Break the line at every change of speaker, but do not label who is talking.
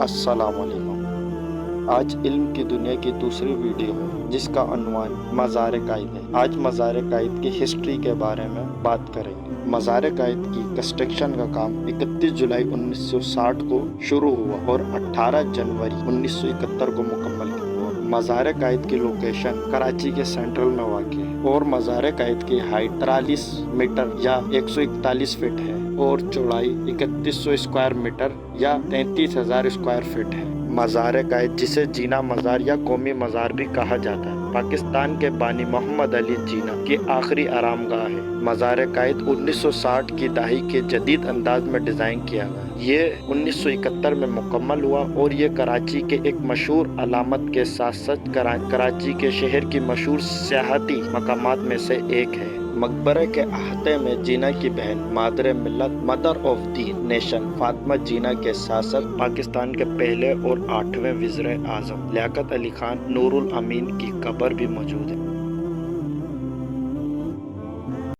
السلام علیکم۔ آج علم کی دنیا کی دوسری ویڈیو ہے جس کا عنوان مزار قائد ہے۔ آج مزار قائد کی ہسٹری کے بارے میں بات کریں گے۔ مزار قائد کی کنسٹرکشن کا کام 31 جولائی 1960 کو شروع ہوا اور 18 جنوری 1971 کو مکمل ہوا۔ مزار قائد کی لوکیشن کراچی کے سینٹرل میں واقع ہے اور مزار قائد کی ہائٹ 43 میٹر یا 141 فٹ ہے اور چوڑائی 3100 اسکوائر میٹر یا 33,000 اسکوائر فٹ ہے۔ مزار قائد جسے جینا مزار یا قومی مزار بھی کہا جاتا ہے، پاکستان کے بانی محمد علی جینا کی آخری آرام گاہ ہے۔ مزار قائد 1960 کی دہائی کے جدید انداز میں ڈیزائن کیا گیا۔ یہ 1971 میں مکمل ہوا اور یہ کراچی کے ایک مشہور علامت کے ساتھ ساتھ کراچی کے شہر کی مشہور سیاحتی مقامات میں سے ایک ہے۔ مقبرے کے احاطے میں جینا کی بہن مادر ملت mother of the nation Fatima جینا کے ساتھ ساتھ پاکستان کے پہلے اور 8ویں وزیر اعظم لیاقت علی خان نور الامین کی قبر بھی موجود ہے۔